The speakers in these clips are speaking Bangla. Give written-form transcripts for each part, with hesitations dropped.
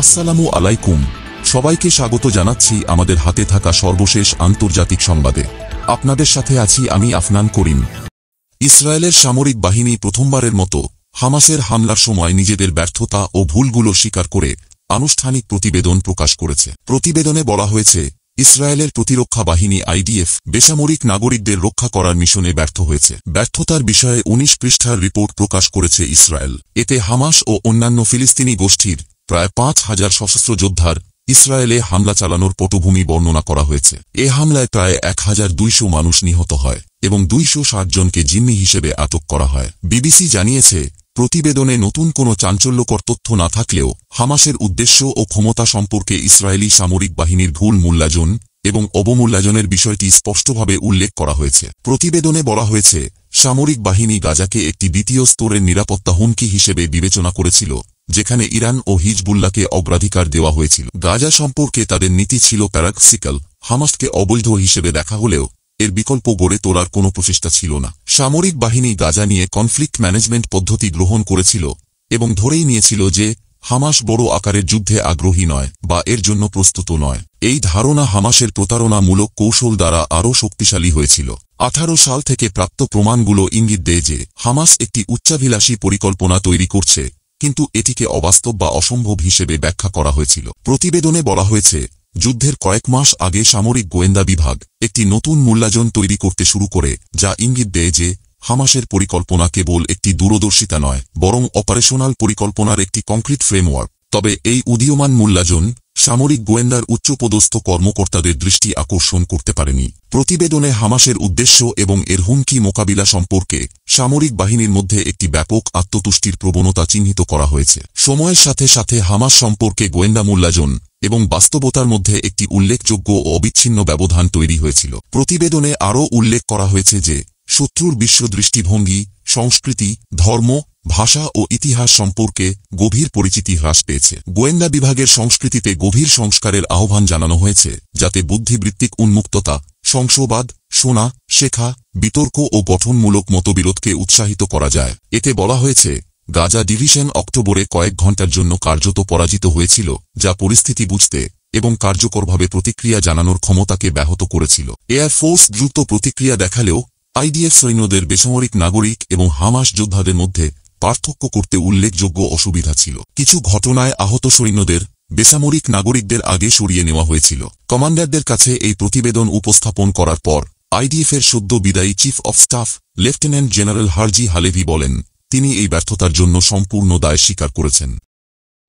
আসসালামু আলাইকুম। সবাইকে স্বাগত জানাচ্ছি আমাদের হাতে থাকা সর্বশেষ আন্তর্জাতিক সংবাদে। আপনাদের সাথে আছি আমি আফনান করিম। ইসরায়েলের সামরিক বাহিনী প্রথমবারের মতো হামাসের হামলার সময় নিজেদের ব্যর্থতা ও ভুলগুলো স্বীকার করে আনুষ্ঠানিক প্রতিবেদন প্রকাশ করেছে। প্রতিবেদনে বলা হয়েছে, ইসরায়েলের প্রতিরক্ষা বাহিনী আইডিএফ বেসামরিক নাগরিকদের রক্ষা করার মিশনে ব্যর্থ হয়েছে। ব্যর্থতার বিষয়ে ১৯ পৃষ্ঠার রিপোর্ট প্রকাশ করেছে ইসরায়েল। এতে হামাস ও অন্যান্য ফিলিস্তিনি গোষ্ঠীর প্রায় ৫,০০০ সশস্ত্র যোদ্ধার ইসরায়েলে হামলা চালানোর পটভূমি বর্ণনা করা হয়েছে। এ হামলায় প্রায় ১,২০০ মানুষ নিহত হয় এবং ২৬০ জনকে জিম্মি হিসেবে আটক করা হয়। বিবিসি জানিয়েছে, প্রতিবেদনে নতুন কোনো চাঞ্চল্যকর তথ্য না থাকলেও হামাসের উদ্দেশ্য ও ক্ষমতা সম্পর্কে ইসরায়েলি সামরিক বাহিনীর ভুল মূল্যায়ন এবং অবমূল্যায়নের বিষয়টি স্পষ্টভাবে উল্লেখ করা হয়েছে। প্রতিবেদনে বলা হয়েছে, সামরিক বাহিনী গাজাকে একটি দ্বিতীয় স্তরের নিরাপত্তা হুমকি হিসেবে বিবেচনা করেছিল, যেখানে ইরান ও হিজবুল্লাহকে অগ্রাধিকার দেওয়া হয়েছিল। গাজা সম্পর্কে তাদের নীতি ছিল প্যারাক্সিক্যাল। হামাসকে অবৈধ হিসেবে দেখা হলেও এর বিকল্প গড়ে তোলার কোনো প্রচেষ্টা ছিল না। সামরিক বাহিনী গাজা নিয়ে কনফ্লিক্ট ম্যানেজমেন্ট পদ্ধতি গ্রহণ করেছিল এবং ধরেই নিয়েছিল যে হামাস বড় আকারের যুদ্ধে আগ্রহী নয় বা এর জন্য প্রস্তুত নয়। এই ধারণা হামাসের প্রতারণামূলক কৌশল দ্বারা আরও শক্তিশালী হয়েছিল। ১৮ সাল থেকে প্রাপ্ত প্রমাণগুলো ইঙ্গিত দেয় যে হামাস একটি উচ্চাভিলাষী পরিকল্পনা তৈরি করছে, কিন্তু এটিকে অবাস্তব বা অসম্ভব হিসেবে ব্যাখ্যা করা হয়েছিল। প্রতিবেদনে বলা হয়েছে, যুদ্ধের কয়েক মাস আগে সামরিক গোয়েন্দা বিভাগ একটি নতুন মূল্যায়ন তৈরি করতে শুরু করে, যা ইঙ্গিত দেয় যে হামাসের পরিকল্পনা কেবল একটি দূরদর্শিতা নয়, বরং অপারেশনাল পরিকল্পনার একটি কংক্রিট ফ্রেমওয়ার্ক। তবে এই উদীয়মান মূল্যায়ন সামরিক গোয়েন্দার উচ্চপদস্থ কর্মকর্তাদের দৃষ্টি আকর্ষণ করতে পারেনি। প্রতিবেদনে হামাসের উদ্দেশ্য এবং এর হুমকি মোকাবিলা সম্পর্কে সামরিক বাহিনীর মধ্যে একটি ব্যাপক আত্মতুষ্টির প্রবণতা চিহ্নিত করা হয়েছে। সময়ের সাথে সাথে হামাস সম্পর্কে গোয়েন্দা মূল্যায়ন এবং বাস্তবতার মধ্যে একটি উল্লেখযোগ্য ও অবিচ্ছিন্ন ব্যবধান তৈরি হয়েছিল। প্রতিবেদনে আরও উল্লেখ করা হয়েছে যে শত্রুর বিশ্ব দৃষ্টিভঙ্গি, সংস্কৃতি, ধর্ম, ভাষা ও ইতিহাস সম্পর্কে গভীর পরিচিতি হ্রাস পেয়েছে। গোয়েন্দা বিভাগের সংস্কৃতিতে গভীর সংস্কারের আহ্বান জানানো হয়েছে, যাতে বুদ্ধিবৃত্তিক উন্মুক্ততা, সংশয়বাদ, শোনা, শেখা, বিতর্ক ও গঠনমূলক মতবিরোধকে উৎসাহিত করা যায়। এতে বলা হয়েছে, গাজা ডিভিশন অক্টোবরে কয়েক ঘণ্টার জন্য কার্যত পরাজিত হয়েছিল, যা পরিস্থিতি বুঝতে এবং কার্যকরভাবে প্রতিক্রিয়া জানানোর ক্ষমতাকে ব্যাহত করেছিল। এয়ারফোর্স দ্রুত প্রতিক্রিয়া দেখালেও আইডিএফ সৈন্যদের বেসামরিক নাগরিক এবং হামাস যোদ্ধাদের মধ্যে পার্থক্য করতে উল্লেখযোগ্য অসুবিধা ছিল। কিছু ঘটনায় আহত সৈন্যদের বেসামরিক নাগরিকদের আগে সরিয়ে নেওয়া হয়েছিল। কমান্ডারদের কাছে এই প্রতিবেদন উপস্থাপন করার পর আইডিএফের সদ্য বিদায়ী chief of staff lieutenant general Herzi Halevi বলেন, তিনি এই ব্যর্থতার জন্য সম্পূর্ণ দায় স্বীকার করেছেন।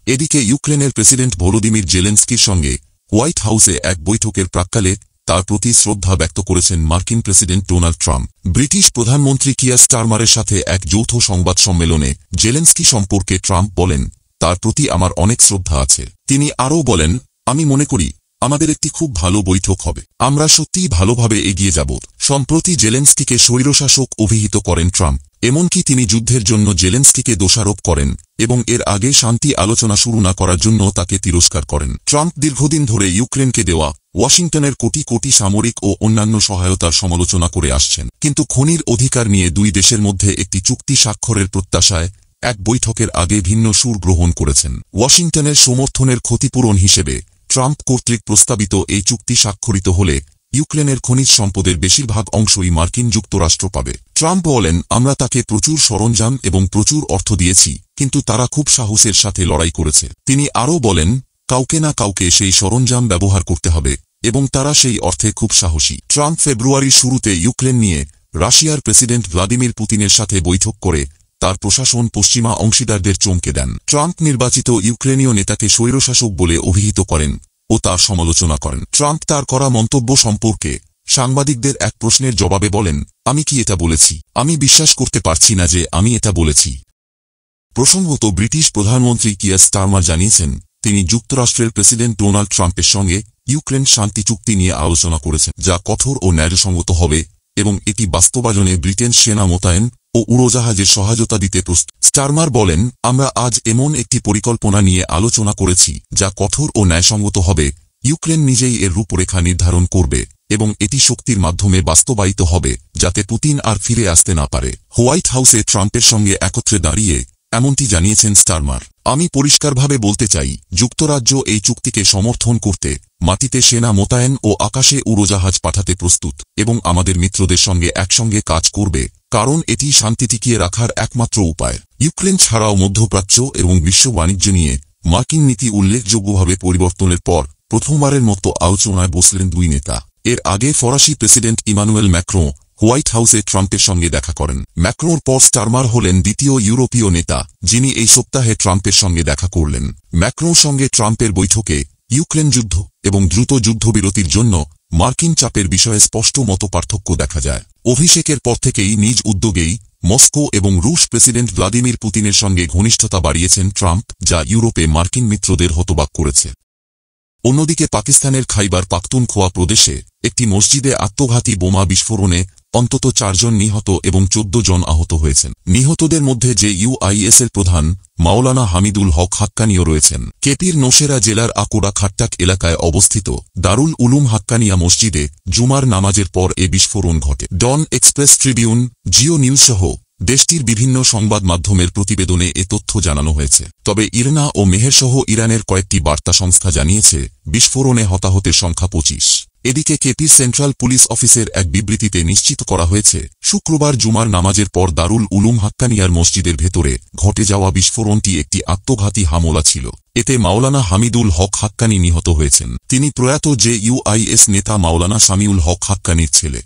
এদিকে ইউক্রেনের প্রেসিডেন্ট ভলোদিমির জেলেনস্কির সঙ্গে হোয়াইট হাউসে এক বৈঠকের প্রাক্কালে তার প্রতি শ্রদ্ধা ব্যক্ত করেছেন মার্কিন প্রেসিডেন্ট ডোনাল্ড ট্রাম্প। ব্রিটিশ প্রধানমন্ত্রী কিয়ার স্টারমারের সাথে এক যৌথ সংবাদ সম্মেলনে জেলেনস্কি সম্পর্কে ট্রাম্প বলেন, তার প্রতি আমার অনেক শ্রদ্ধা আছে। তিনি আরও বলেন, আমি মনে করি আমাদের একটি খুব ভালো বৈঠক হবে। আমরা সত্যিই ভালোভাবে এগিয়ে যাব। সম্প্রতি জেলেনস্কিকে স্বৈরশাসক অভিহিত করেন ট্রাম্প। এমনকি তিনি যুদ্ধের জন্য জেলেনস্কিকে দোষারোপ করেন এবং এর আগে শান্তি আলোচনা শুরু না করার জন্য তাকে তিরস্কার করেন। ট্রাম্প দীর্ঘদিন ধরে ইউক্রেনকে দেওয়া ওয়াশিংটনের কোটি কোটি সামরিক ও অন্যান্য সহায়তার সমালোচনা করে আসছেন, কিন্তু খনির অধিকার নিয়ে দুই দেশের মধ্যে একটি চুক্তি স্বাক্ষরের প্রত্যাশায় এক বৈঠকের আগে ভিন্ন সুর গ্রহণ করেছেন। ওয়াশিংটনের সমর্থনের ক্ষতিপূরণ হিসেবে ট্রাম্প কর্তৃক প্রস্তাবিত এই চুক্তি স্বাক্ষরিত হলে ইউক্রেনের খনিজ সম্পদের বেশিরভাগ অংশই মার্কিন যুক্তরাষ্ট্র পাবে। ট্রাম্প বলেন, আমরা তাকে প্রচুর সরঞ্জাম এবং প্রচুর অর্থ দিয়েছি, কিন্তু তারা খুব সাহসের সাথে লড়াই করেছে। তিনি আরও বলেন, কাউকে না কাউকে সেই সরঞ্জাম ব্যবহার করতে হবে এবং তারা সেই অর্থে খুব সাহসী। ট্রাম্প ফেব্রুয়ারির শুরুতে ইউক্রেন নিয়ে রাশিয়ার প্রেসিডেন্ট ভ্লাদিমির পুতিনের সাথে বৈঠক করে তার প্রশাসন পশ্চিমা অংশীদারদের চমকে দেন। ট্রাম্প নির্বাচিত ইউক্রেনীয় নেতাকে স্বৈরশাসক বলে অভিহিত করেন ও তার সমালোচনা করেন। ট্রাম্প তার করা মন্তব্য সম্পর্কে সাংবাদিকদের এক প্রশ্নের জবাবে বলেন, আমি কি এটা বলেছি? আমি বিশ্বাস করতে পারছি না যে আমি এটা বলেছি। প্রসঙ্গত, ব্রিটিশ প্রধানমন্ত্রী কিয়ার স্টারমার জানিয়েছেন, তিনি যুক্তরাষ্ট্রের প্রেসিডেন্ট ডোনাল্ড ট্রাম্পের সঙ্গে ইউক্রেন শান্তি চুক্তি নিয়ে আলোচনা করেছেন, যা কঠোর ও ন্যায়সঙ্গত হবে এবং এটি বাস্তবায়নে ব্রিটেন সেনা মোতায়েন ও উড়োজাহাজের সহায়তা দিতে প্রস্তুত। স্টারমার বলেন, আমরা আজ এমন একটি পরিকল্পনা নিয়ে আলোচনা করেছি যা কঠোর ও ন্যায়সঙ্গত হবে। ইউক্রেন নিজেই এর রূপরেখা নির্ধারণ করবে এবং এটি শক্তির মাধ্যমে বাস্তবায়িত হবে, যাতে পুতিন আর ফিরে আসতে না পারে। হোয়াইট হাউসে ট্রাম্পের সঙ্গে একত্রে দাঁড়িয়ে এমনটি জানিয়েছেন স্টারমার। আমি পরিষ্কারভাবে বলতে চাই, যুক্তরাজ্য এই চুক্তিকে সমর্থন করতে মাটিতে সেনা মোতায়েন ও আকাশে উড়োজাহাজ পাঠাতে প্রস্তুত এবং আমাদের মিত্রদের সঙ্গে একসঙ্গে কাজ করবে, কারণ এটি শান্তি টিকিয়ে রাখার একমাত্র উপায়। ইউক্রেন ছাড়াও মধ্যপ্রাচ্য এবং বিশ্ব বাণিজ্য নিয়ে মার্কিন নীতি উল্লেখযোগ্যভাবে পরিবর্তনের পর প্রথমবারের মতো আলোচনায় বসলেন দুই নেতা। এর আগে ফরাসি প্রেসিডেন্ট ইমানুয়েল ম্যাক্রো হোয়াইট হাউসে ট্রাম্পের সঙ্গে দেখা করেন। ম্যাক্রোর পর স্টারমার হলেন দ্বিতীয় ইউরোপীয় নেতা যিনি এই সপ্তাহে ট্রাম্পের সঙ্গে দেখা করলেন। ম্যাক্রোর সঙ্গে ট্রাম্পের বৈঠকে ইউক্রেন যুদ্ধ এবং দ্রুত যুদ্ধবিরতির জন্য মার্কিন চাপের বিষয়ে স্পষ্ট মতপার্থক্য দেখা যায়। অভিষেকের পর থেকেই নিজ উদ্যোগেই মস্কো এবং রুশ প্রেসিডেন্ট ভ্লাদিমির পুতিনের সঙ্গে ঘনিষ্ঠতা বাড়িয়েছেন ট্রাম্প, যা ইউরোপে মার্কিন মিত্রদের হতবাক করেছে। অন্যদিকে পাকিস্তানের খাইবার পাখতুনখোয়া প্রদেশে একটি মসজিদে আত্মঘাতী বোমা বিস্ফোরণে অন্তত 4 জন নিহত এবং 14 জন আহত হয়েছেন। নিহতদের মধ্যে জেইউআইএসের প্রধান মাওলানা হামিদুল হক হাক্কানিও রয়েছেন। কেপির নৌশেরা জেলার আকোড়া খাট্টাক এলাকায় অবস্থিত দারুল উলুম হাক্কানিয়া মসজিদে জুমার নামাজের পর এ বিস্ফোরণ ঘটে। ডন এক্সপ্রেস ট্রিবিউন, জিও নিউজ সহ দেশটির বিভিন্ন সংবাদ মাধ্যমের প্রতিবেদনে এ তথ্য জানানো হয়েছে। তবে ইরনা ও মেহের সহ ইরানের কয়েকটি বার্তা সংস্থা জানিয়েছে বিস্ফোরণে হতাহতের সংখ্যা 25। এদিকে কেপির সেন্ট্রাল পুলিশ অফিসের এক বিবৃতিতে নিশ্চিত করা হয়েছে, শুক্রবার জুমার নামাজের পর দারুল উলুম হাক্কানিয়ার মসজিদের ভেতরে ঘটে যাওয়া বিস্ফোরণটি একটি আত্মঘাতী হামলা ছিল। এতে মাওলানা হামিদুল হক হাক্কানি নিহত হয়েছেন। তিনি প্রয়াত জেইউআইএস নেতা মাওলানা সামিউল হক হাক্কানির ছেলে।